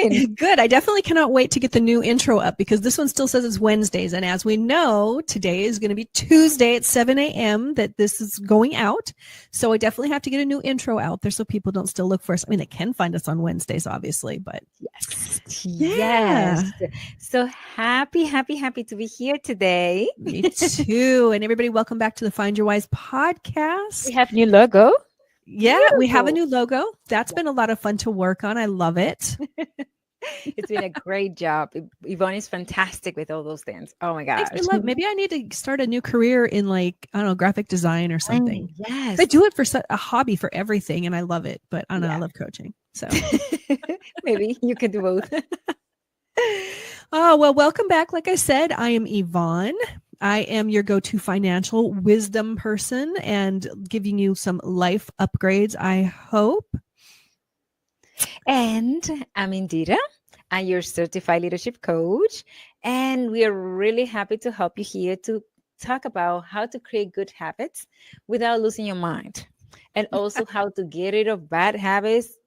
doing? Good. I definitely cannot wait to get the new intro up because this one still says it's Wednesdays. And as we know, today is going to be Tuesday at 7 a.m. that this is going out. So I definitely have to get a new intro out there so people don't still look for us. I mean, they can find us on Wednesdays, obviously, but Yes. So happy to be here today. Me too. And everybody, welcome back to the Find Your Wise podcast. We have new logo. Yeah, we have a new logo. That's been a lot of fun to work on. I love it. It's been a great job. Yvonne is fantastic with all those things. Oh my gosh. Maybe I need to start a new career in graphic design or something. Yes. I do it for a hobby for everything and I love it, but I don't know, I love coaching. So maybe you could do both. Oh, well, welcome back. Like I said, I am Yvonne. I am your go-to financial wisdom person and giving you some life upgrades, I hope. And I'm Indira. I'm your certified leadership coach. And we are really happy to help you here to talk about how to create good habits without losing your mind. And also how to get rid of bad habits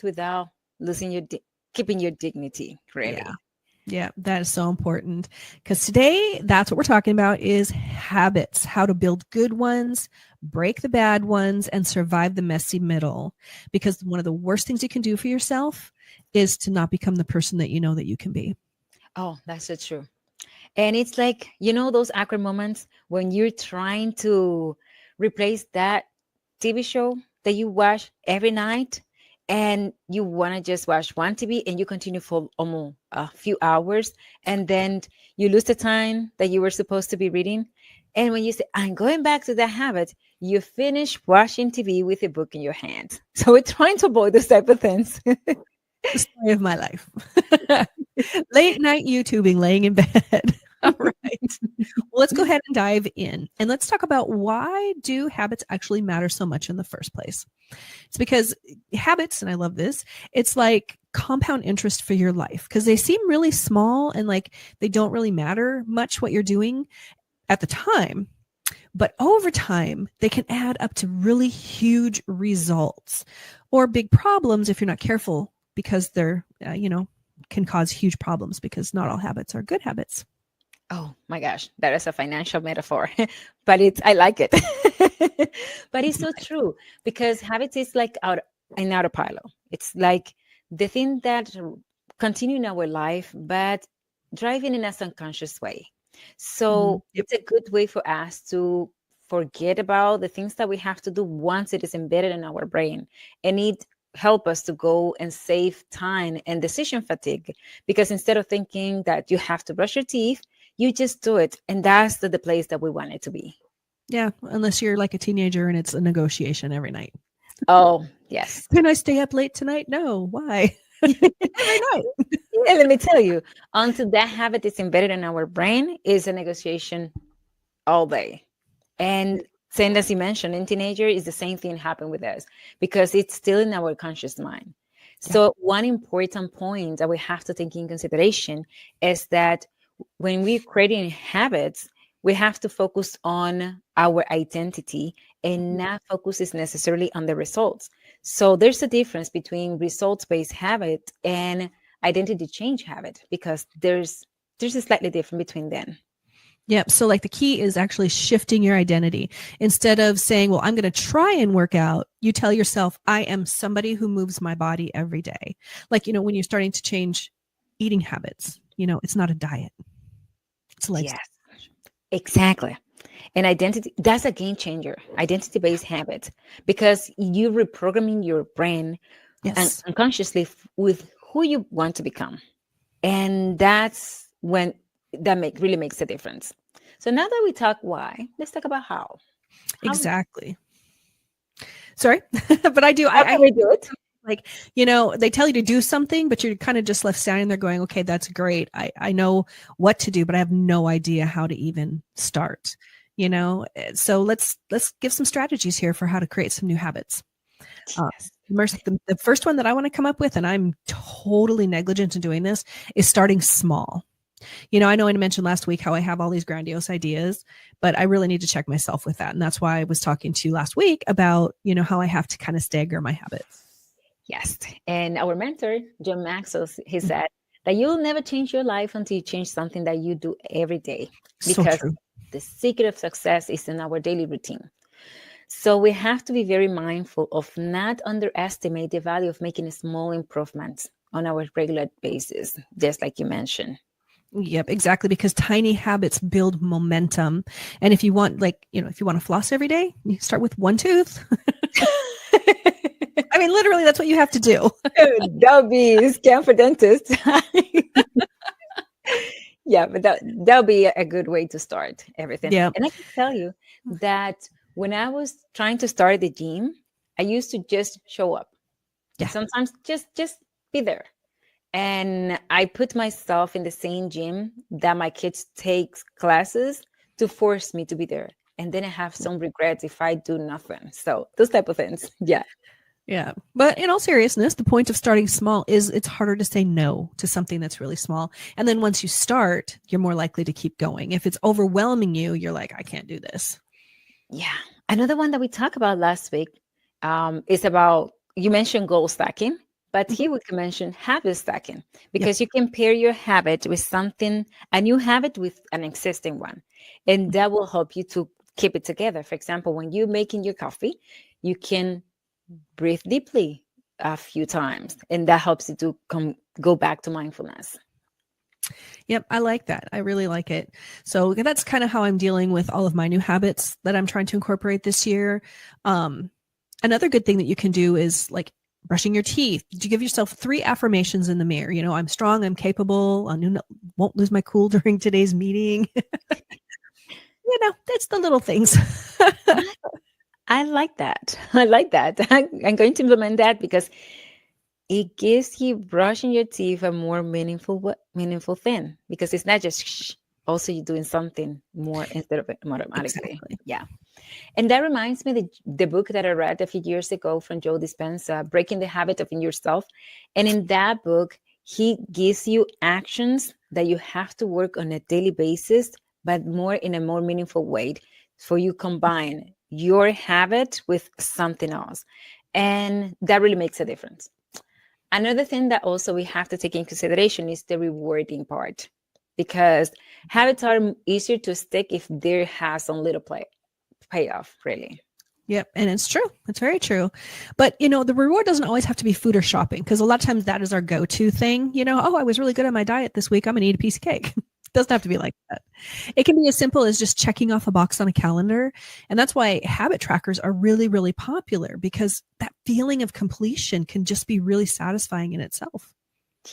without losing keeping your dignity, really. Yeah, that is so important because today that's what we're talking about is habits, how to build good ones, break the bad ones, and survive the messy middle. Because one of the worst things you can do for yourself is to not become the person that you know that you can be. Oh, that's so true. And it's like, those awkward moments when you're trying to replace that TV show that you watch every night and you want to just watch one TV and you continue for almost a few hours and then you lose the time that you were supposed to be reading. And when you say, I'm going back to that habit, you finish watching TV with a book in your hand. So we're trying to avoid those type of things. The story of my life. Late night YouTubing, laying in bed. All right. Well, let's go ahead and dive in. And let's talk about why do habits actually matter so much in the first place? It's because habits, and I love this, it's like compound interest for your life because they seem really small and like they don't really matter much what you're doing at the time. But over time, they can add up to really huge results or big problems if you're not careful because they're, can cause huge problems because not all habits are good habits. Oh my gosh, that is a financial metaphor, but I like it. But it's so true because habits is like an autopilot. It's like the thing that continue in our life, but driving in a unconscious way. So it's a good way for us to forget about the things that we have to do once it is embedded in our brain, and it help us to go and save time and decision fatigue. Because instead of thinking that you have to brush your teeth, you just do it. And that's the place that we want it to be. Yeah. Unless you're like a teenager and it's a negotiation every night. Oh, yes. Can I stay up late tonight? No. Why? Every night. Yeah, let me tell you, until that habit is embedded in our brain, is a negotiation all day. And same as you mentioned, in teenager is the same thing happen with us because it's still in our conscious mind. Yeah. So one important point that we have to take in consideration is that when we're creating habits, we have to focus on our identity and not focus necessarily on the results. So there's a difference between results-based habit and identity change habit because there's a slightly difference between them. Yep. So like the key is actually shifting your identity. Instead of saying, well, I'm going to try and work out, you tell yourself, I am somebody who moves my body every day. Like, when you're starting to change eating habits, it's not a diet. It's like, yes, exactly. And identity, that's a game changer, identity-based habit, because you're reprogramming your brain unconsciously with who you want to become. And that's when that really makes a difference. So now that we talk why, let's talk about how. Exactly. Sorry, but I do. How can we do it? Like, they tell you to do something, but you're kind of just left standing there going, okay, that's great. I know what to do, but I have no idea how to even start, So let's give some strategies here for how to create some new habits. Yes. The first one that I want to come up with, and I'm totally negligent in doing this, is starting small. I know I mentioned last week how I have all these grandiose ideas, but I really need to check myself with that. And that's why I was talking to you last week about, how I have to kind of stagger my habits. Yes. And our mentor, John Maxwell, he said that you'll never change your life until you change something that you do every day, So because true. the secret of success is in our daily routine. So we have to be very mindful of not underestimate the value of making small improvements on our regular basis, just like you mentioned. Yep, exactly. Because tiny habits build momentum. And if you want, like, if you want to floss every day, you start with one tooth. I mean, literally, that's what you have to do. That'll be scam for dentists. Yeah, but that'll be a good way to start everything. Yeah. And I can tell you that when I was trying to start the gym, I used to just show up and Yeah. sometimes just be there. And I put myself in the same gym that my kids take classes to force me to be there. And then I have some regrets if I do nothing. So those type of things. Yeah. Yeah. But in all seriousness, the point of starting small is it's harder to say no to something that's really small. And then once you start, you're more likely to keep going. If it's overwhelming you, you're like, I can't do this. Yeah. Another one that we talked about last week is about, you mentioned goal stacking, but Mhm. here we can mention habit stacking, Yep. because you can pair your habit with something, a new habit with an existing one. And that will help you to keep it together. For example, when you're making your coffee, you can breathe deeply a few times, and that helps you to go back to mindfulness. Yep, I like that. I really like it. So that's kind of how I'm dealing with all of my new habits that I'm trying to incorporate this year. Um, Another good thing that you can do is like brushing your teeth. You give yourself 3 affirmations in the mirror. I'm strong, I'm capable, won't lose my cool during today's meeting. That's the little things. I like that. I like that. I'm going to implement that because it gives you brushing your teeth a more meaningful thing, because it's not just shh, also you're doing something more instead of it automatically. Exactly. Yeah. And that reminds me the book that I read a few years ago from Joe Dispenza, Breaking the Habit of In Yourself. And in that book, he gives you actions that you have to work on a daily basis, but more in a more meaningful way. For you combine your habit with something else. And that really makes a difference. Another thing that also we have to take in consideration is the rewarding part, because habits are easier to stick if there has some little payoff, really. Yep. And it's true. It's very true. But, the reward doesn't always have to be food or shopping, because a lot of times that is our go-to thing. Oh, I was really good at my diet this week, I'm going to eat a piece of cake. It doesn't have to be like that. It can be as simple as just checking off a box on a calendar. And that's why habit trackers are really, really popular, because that feeling of completion can just be really satisfying in itself.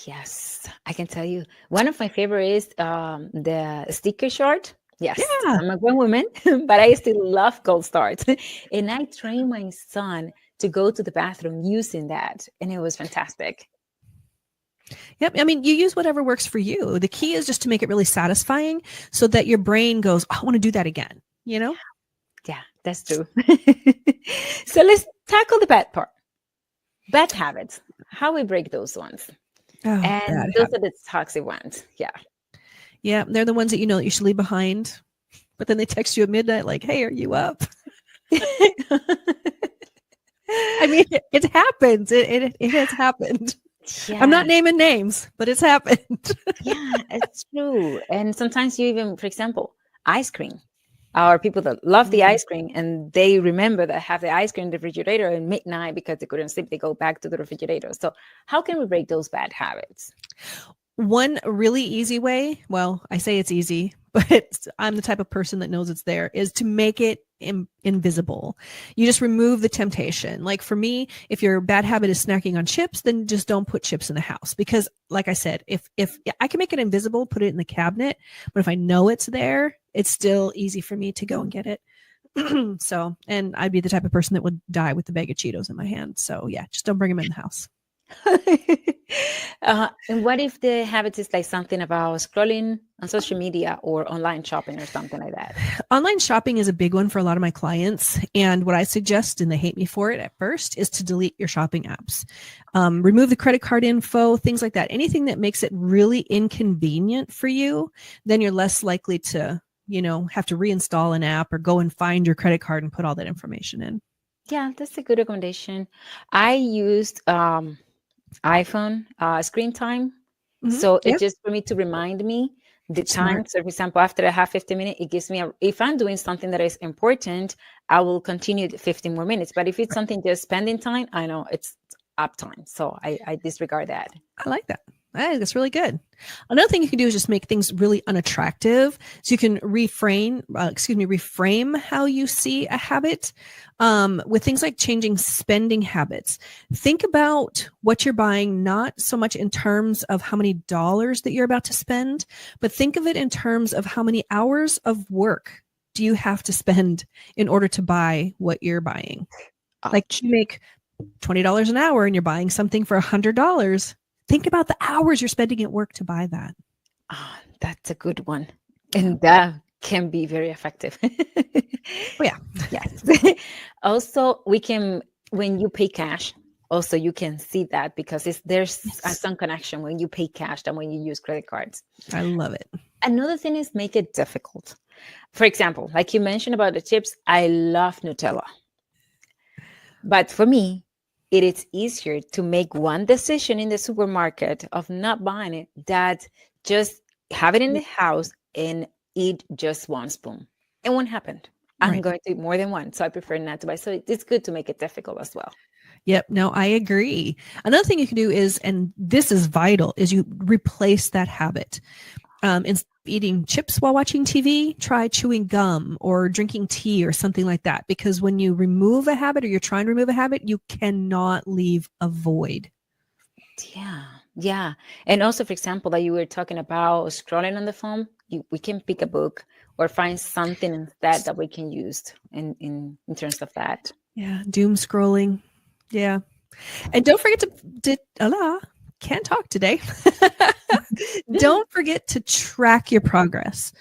Yes, I can tell you. One of my favorite is the sticker chart. Yes, Yeah. I'm a grown woman, but I still love Gold Stars. And I trained my son to go to the bathroom using that, and it was fantastic. Yep. I mean, you use whatever works for you. The key is just to make it really satisfying so that your brain goes, I want to do that again, Yeah, that's true. So let's tackle the bad part. Bad habits, how we break those ones. Oh, bad And those habit. are the toxic ones. Yeah. Yeah. They're the ones that that you should leave behind. But then they text you at midnight, like, hey, are you up? I mean, it happens. It has happened. I'm Yeah. not naming names, but it's happened. Yeah, it's true. And sometimes you even, for example, ice cream. Or people that love the Mm. ice cream and they remember that have the ice cream in the refrigerator at midnight because they couldn't sleep, they go back to the refrigerator. So how can we break those bad habits? One really easy way, well, I say it's easy, but I'm the type of person that knows it's there, is to make it invisible. You just remove the temptation. Like for me, if your bad habit is snacking on chips, then just don't put chips in the house, because like I said, if I can make it invisible, put it in the cabinet, but if I know it's there, it's still easy for me to go and get it. So, and I'd be the type of person that would die with the bag of Cheetos in my hand. So yeah, just don't bring them in the house. And what if the habit is like something about scrolling on social media or online shopping or something like that? Online shopping is a big one for a lot of my clients. And what I suggest, and they hate me for it at first, is to delete your shopping apps. Remove the credit card info, things like that. Anything that makes it really inconvenient for you, then you're less likely to, have to reinstall an app or go and find your credit card and put all that information in. Yeah, that's a good recommendation. I used iPhone screen time. So it Yeah, just for me to remind me the time. smart. So for example, after I have 15 minutes, it gives me if I'm doing something that is important, I will continue the 15 more minutes. But if it's something just spending time, I know it's up time. So I disregard that. I like that. I think that's really good. Another thing you can do is just make things really unattractive. So you can reframe how you see a habit with things like changing spending habits. Think about what you're buying, not so much in terms of how many dollars that you're about to spend, but think of it in terms of how many hours of work do you have to spend in order to buy what you're buying. Like Ouch. you make $20 an hour and you're buying something for $100. Think about the hours you're spending at work to buy that. Ah, that's a good one. Yeah. And that can be very effective. Oh, yeah. Yes. Also, we can, when you pay cash, also you can see that because there's Yes. some connection when you pay cash than when you use credit cards. I love it. Another thing is make it difficult. For example, like you mentioned about the chips, I love Nutella. But for me, it is easier to make one decision in the supermarket of not buying it that just have it in the house and eat just one spoon. It won't happen. I'm Right. going to eat more than one. So I prefer not to buy. So it's good to make it difficult as well. Yep. No, I agree. Another thing you can do is, and this is vital, is you replace that habit. Instead of eating chips while watching TV, try chewing gum or drinking tea or something like that. Because when you remove a habit or you're trying to remove a habit, you cannot leave a void. Yeah. Yeah. And also, for example, that you were talking about scrolling on the phone, we can pick a book or find something instead that we can use in terms of that. Yeah. Doom scrolling. Yeah. And don't forget can't talk today. Don't forget to track your progress.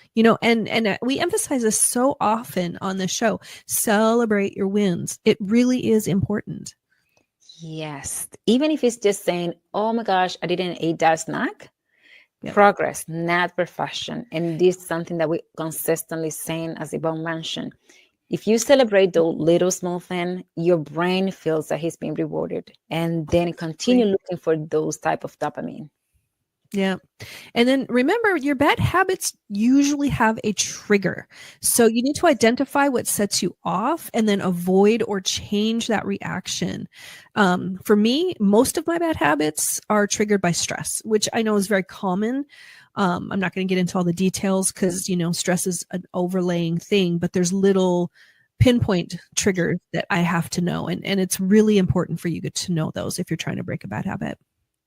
And we emphasize this so often on the show. Celebrate your wins. It really is important. Yes. Even if it's just saying, oh my gosh, I didn't eat that snack. Yep. Progress, not perfection. And this is something that we consistently saying, as Yvonne mentioned. If you celebrate the little small thing, your brain feels that he's being rewarded. And then continue looking for those type of dopamine. Yeah. And then remember, your bad habits usually have a trigger. So you need to identify what sets you off and then avoid or change that reaction. For me, most of my bad habits are triggered by stress, which I know is very common. I'm not going to get into all the details because, stress is an overlaying thing, but there's little pinpoint triggers that I have to know. And it's really important for you to know those if you're trying to break a bad habit.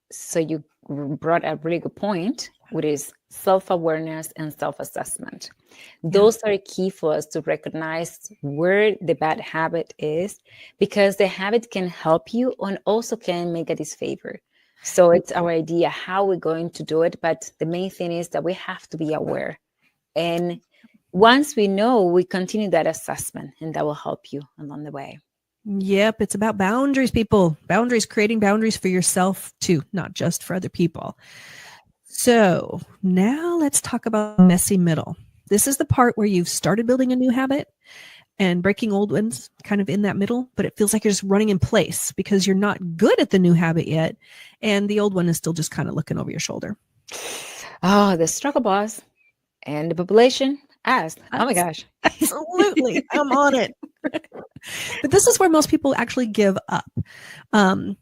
So you brought a really good point, which is self-awareness and self-assessment. Yeah. Those are key for us to recognize where the bad habit is, because the habit can help you and also can make a disfavor. So it's our idea how we're going to do it, but the main thing is that we have to be aware. And once we know, we continue that assessment, and that will help you along the way. Yep, it's about boundaries, people. Boundaries, creating boundaries for yourself too, not just for other people. So now let's talk about messy middle. This is the part where you've started building a new habit and breaking old ones kind of in that middle, but it feels like you're just running in place because you're not good at the new habit yet. And the old one is still just kind of looking over your shoulder. Oh, the struggle boss and the population asked, oh my gosh. Absolutely. I'm on it. But this is where most people actually give up. Um,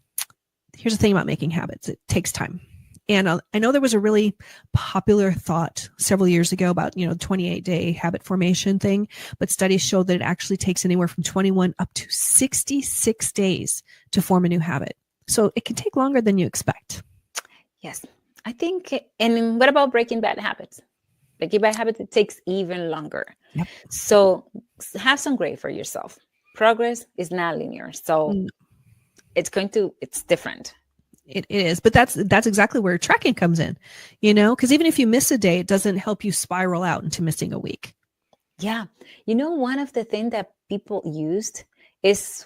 Here's the thing about making habits. It takes time. And I know there was a really popular thought several years ago about, 28-day habit formation thing, but studies show that it actually takes anywhere from 21 up to 66 days to form a new habit. So it can take longer than you expect. Yes, I think. And what about breaking bad habits? Breaking bad habits, it takes even longer. Yep. So have some grace for yourself. Progress is not linear. So Mm, it's different. It is, but that's exactly where tracking comes in, because even if you miss a day, it doesn't help you spiral out into missing a week. Yeah. One of the things that people used is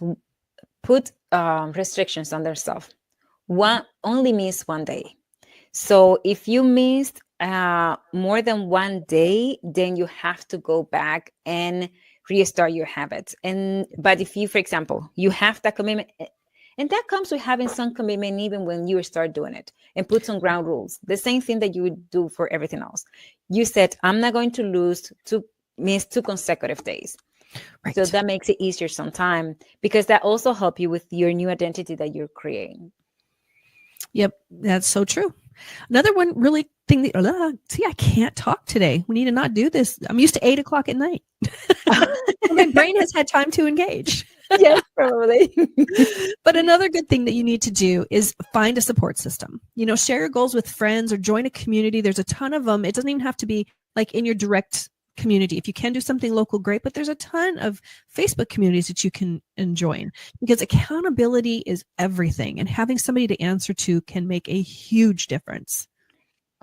put restrictions on themselves. Only miss one day. So if you missed more than one day, then you have to go back and restart your habits. But if you, for example, you have that commitment, and that comes with having some commitment even when you start doing it, and put some ground rules. The same thing that you would do for everything else. You said, I'm not going to miss 2 consecutive days. Right. So that makes it easier sometimes, because that also help you with your new identity that you're creating. Yep, that's so true. Another one really thing that, see, I can't talk today. We need to not do this. I'm used to 8 o'clock at night. My brain has had time to engage. Yes, probably. But another good thing that you need to do is find a support system. Share your goals with friends or join a community. There's a ton of them. It doesn't even have to be like in your direct community. If you can do something local, great, but there's a ton of Facebook communities that you can join, because accountability is everything, and having somebody to answer to can make a huge difference.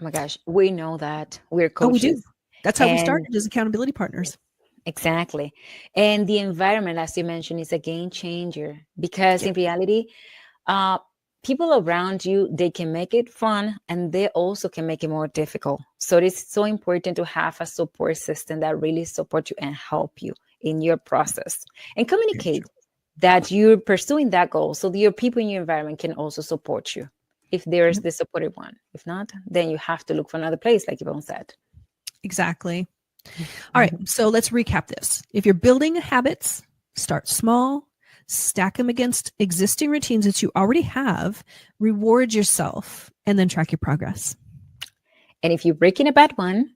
Oh my gosh, we know that. We're Oh, we coaches. do. That's how we started, as accountability partners. Exactly. And the environment, as you mentioned, is a game changer, because in reality, people around you, they can make it fun, and they also can make it more difficult. So it's so important to have a support system that really supports you and help you in your process, and communicate that you're pursuing that goal, so that your people in your environment can also support you, if there's the supportive one. If not, then you have to look for another place, like Yvonne said. Exactly. All right, so let's recap this. If you're building habits, start small, stack them against existing routines that you already have, reward yourself, and then track your progress. And if you're breaking a bad one,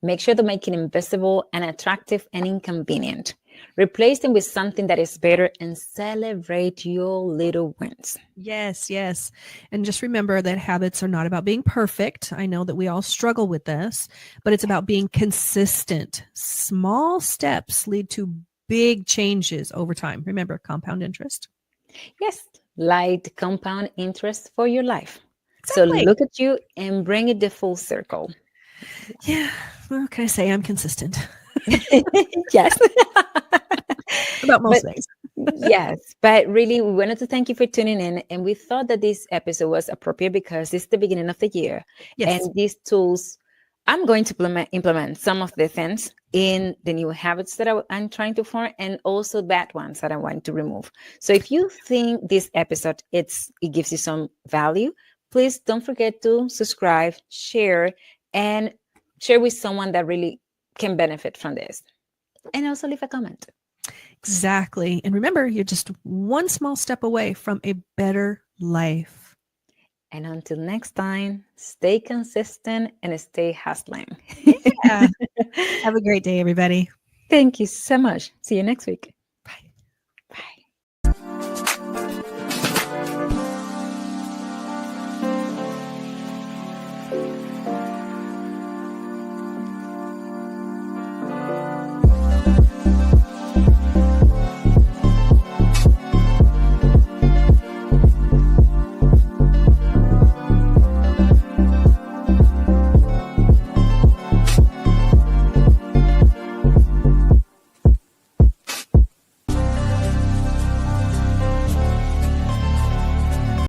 make sure to make it invisible and attractive and inconvenient. Replace them with something that is better, and celebrate your little wins. Yes, yes. And just remember that habits are not about being perfect. I know that we all struggle with this, but it's about being consistent. Small steps lead to big changes over time. Remember, compound interest. Yes, light compound interest for your life. Exactly. So look at you and bring it the full circle. Yeah. Well, can I say I'm consistent? Yes. About most things. Yes, but really, we wanted to thank you for tuning in, and we thought that this episode was appropriate because it's the beginning of the year. Yes. And these tools, I'm going to implement some of the things in the new habits that I'm trying to form, and also bad ones that I want to remove. So if you think this episode it gives you some value, please don't forget to subscribe, share, and share with someone that really can benefit from this. And also leave a comment. Exactly. And remember, you're just one small step away from a better life. And until next time, stay consistent and stay hustling. Yeah. Have a great day, everybody. Thank you so much. See you next week.